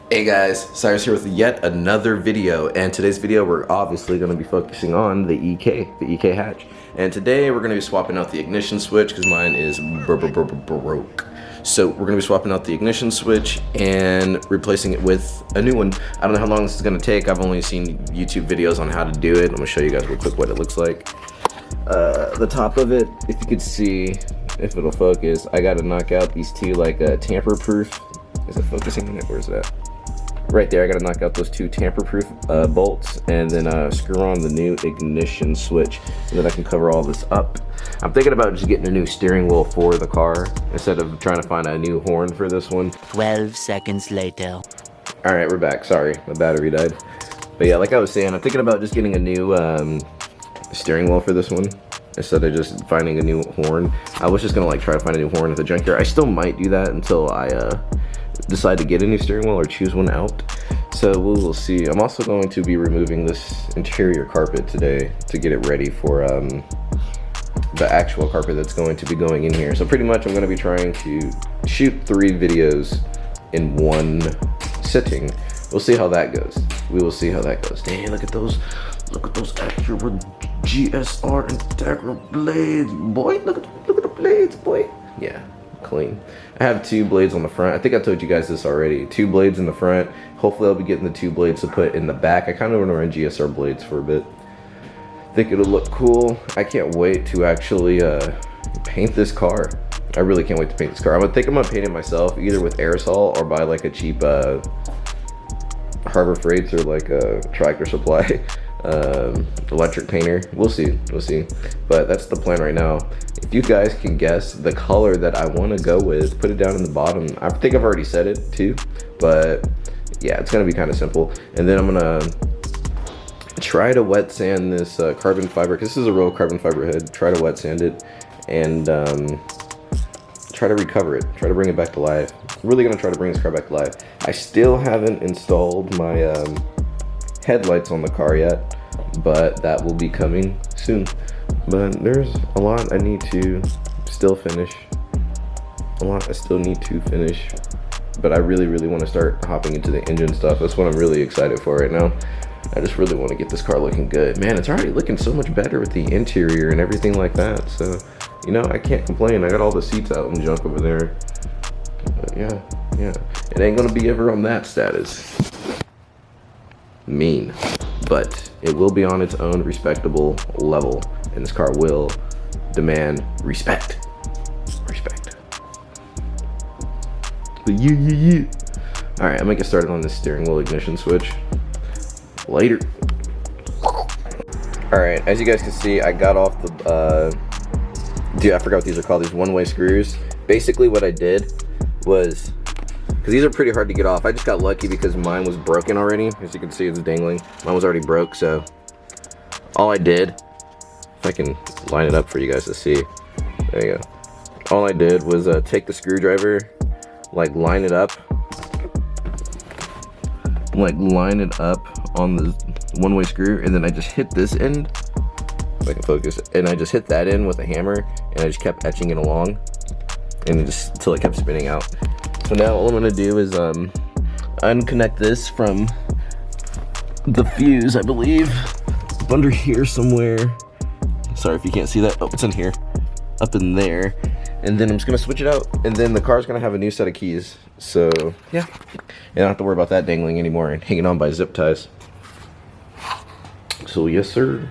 Hey guys, Cyrus here with yet another video, and today's video we're obviously going to be focusing on the EK hatch. And today we're going to be swapping out the ignition switch because mine is broke. So we're going to be swapping out the ignition switch and replacing it with a new one. I don't know how long this is going to take. I've only seen YouTube videos on how to do it. I'm going to show you guys real quick what it looks like. The top of it, if you could see, if it'll focus, I got to knock out these two like tamper-proof. Is it focusing on it? Where's that? Right there, I gotta knock out those two tamper-proof bolts and then screw on the new ignition switch, and then I can cover all this up. I'm thinking about just getting a new steering wheel for the car instead of trying to find a new horn for this one. 12 seconds later. Alright, we're back. Sorry, my battery died. But yeah, like I was saying, I'm thinking about just getting a new steering wheel for this one instead of just finding a new horn. I was just gonna like try to find a new horn at the junkyard. I still might do that until I decide to get a new steering wheel or choose one out, so we will see. I'm also going to be removing this interior carpet today to get it ready for the actual carpet that's going to be going in here. So pretty much I'm going to be trying to shoot 3 videos in one sitting. We'll see how that goes. We will see how that goes. Dang, look at those extra GSR Integra blades, boy. Look at the blades, boy. Yeah, clean. I have 2 blades on the front. I think I told you guys this already. 2 blades in the front. Hopefully I'll be getting the 2 blades to put in the back. I kind of want to run GSR blades for a bit. Think it'll look cool. I can't wait to actually paint this car. I really can't wait to paint this car. I'm gonna paint it myself, either with aerosol or buy like a cheap Harbor Freights or like a Tractor Supply electric painter. We'll see, but that's the plan right now. If you guys can guess the color that I want to go with, put it down in the bottom. I think I've already said it too, but yeah, it's gonna be kind of simple. And then I'm gonna try to wet sand this carbon fiber, because this is a real carbon fiber head. Try to wet sand it and try to recover it, try to bring it back to life. I'm really gonna try to bring this car back to life. I still haven't installed my headlights on the car yet, but that will be coming soon. But there's a lot I need to still finish. But I really want to start hopping into the engine stuff. That's what I'm really excited for right now. I just really want to get this car looking good. Man, it's already looking so much better with the interior and everything like that. So, you know, I can't complain. I got all the seats out and junk over there. But yeah. It ain't gonna be ever on that status. Mean. But it will be on its own respectable level, and this car will demand respect. But yeah. All right, I'm gonna get started on this steering wheel ignition switch later. All right, as you guys can see, I got off the dude, I forgot what these are called, these one-way screws. Basically what I did was, because these are pretty hard to get off, I just got lucky because mine was broken already. As you can see, it's dangling. Mine was already broke, so all I did, if I can line it up for you guys to see, there you go. All I did was take the screwdriver, like line it up on the one-way screw, and then I just hit this end, if I can focus, and I just hit that in with a hammer, and I just kept etching it along, and just until it kept spinning out. So now all I'm gonna do is unconnect this from the fuse, I believe, up under here somewhere. Sorry if you can't see that. Oh, it's in here, up in there. And then I'm just gonna switch it out, and then the car's gonna have a new set of keys. So yeah, and I don't have to worry about that dangling anymore and hanging on by zip ties. So yes, sir.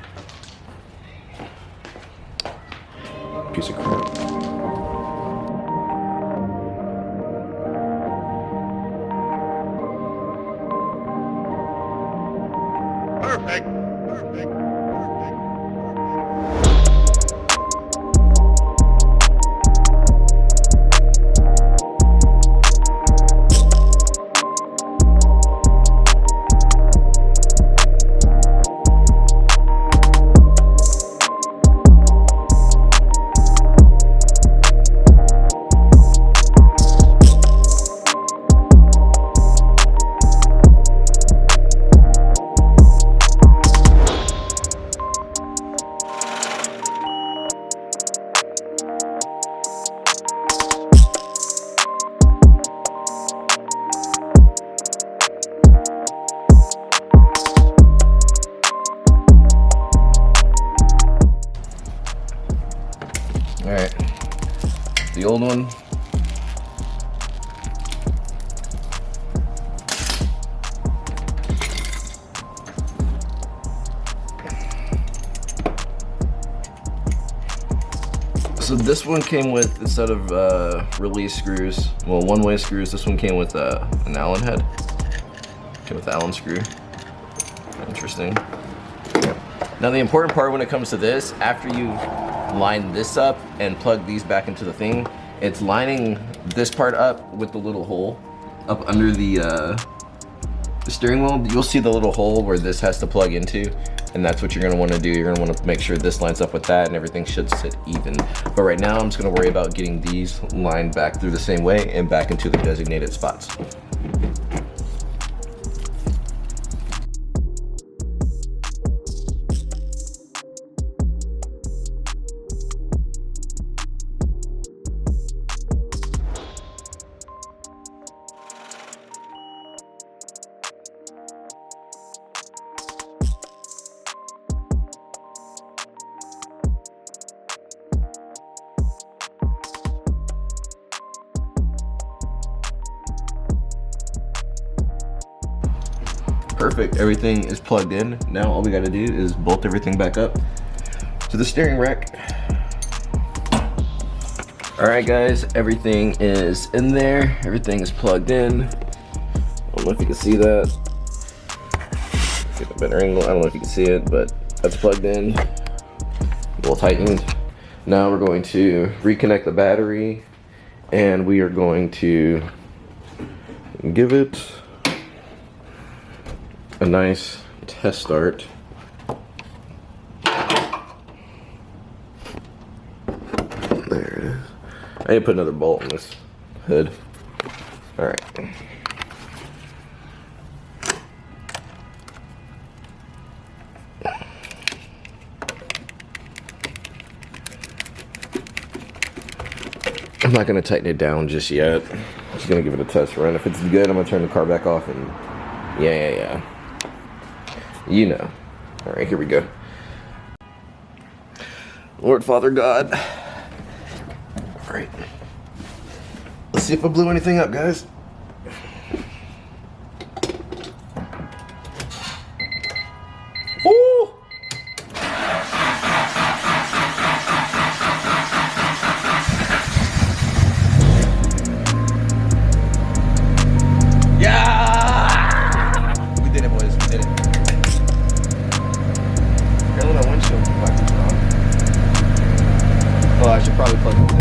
Piece of crap. Perfect. the old one. So this one came with, instead of release screws, well, one-way screws, this one came with an Allen head. Came with the Allen screw. Interesting. Now the important part when it comes to this, after you line this up and plug these back into the thing, it's lining this part up with the little hole up under the steering wheel. You'll see the little hole where this has to plug into. And that's what you're gonna wanna do. You're gonna wanna make sure this lines up with that and everything should sit even. But right now, I'm just gonna worry about getting these lined back through the same way and back into the designated spots. Perfect, everything is plugged in. Now all we gotta do is bolt everything back up to the steering rack. All right guys, everything is in there. Everything is plugged in. I don't know if you can see that. Get a better angle, I don't know if you can see it, but that's plugged in. Well tightened. Now we're going to reconnect the battery and we are going to give it a nice test start. There it is. I need to put another bolt in this hood. All right. I'm not gonna tighten it down just yet. I'm just gonna give it a test run. If it's good, I'm gonna turn the car back off and yeah. You know. All right, here we go. Lord Father God. All right. Let's see if I blew anything up, guys. Woo! Yeah! We did it, boys. We did it. Apparently my windshield deflector's wrong. Oh, I should probably plug it in.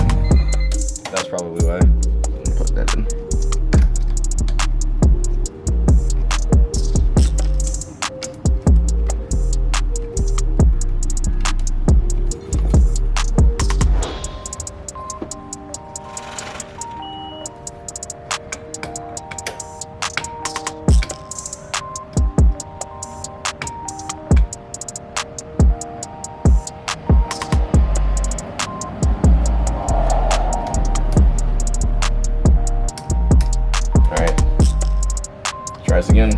That's probably why. Plug that in. Try this again.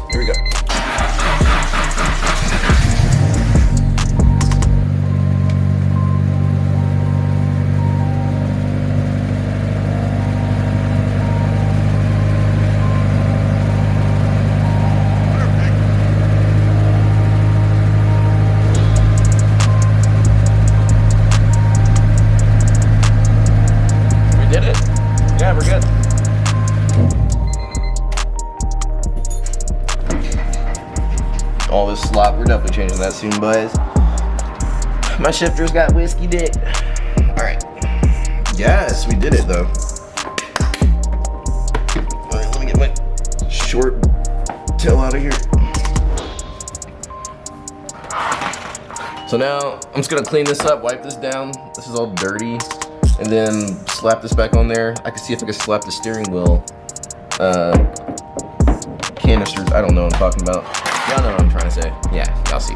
Here we go. Yeah, we're good. All this slop, we're definitely changing that soon, boys. My shifter's got whiskey dick. All right. Yes, we did it though. All right, let me get my short tail out of here. So now I'm just gonna clean this up, wipe this down. This is all dirty. And then slap this back on there. I can see if I can slap the steering wheel canisters. I don't know what I'm talking about. Y'all know what I'm trying to say. Yeah, y'all see.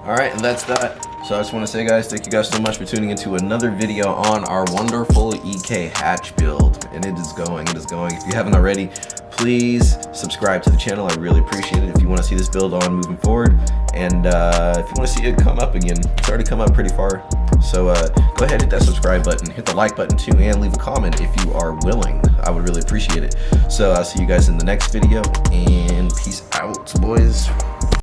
Alright, and that's that. So I just want to say, guys, thank you guys so much for tuning into another video on our wonderful EK hatch build. And it is going. If you haven't already, please subscribe to the channel. I really appreciate it if you want to see this build on moving forward. And if you want to see it come up again, it's already come up pretty far. So go ahead, hit that subscribe button, hit the like button too, and leave a comment if you are willing. I would really appreciate it. So I'll see you guys in the next video, and peace out, boys.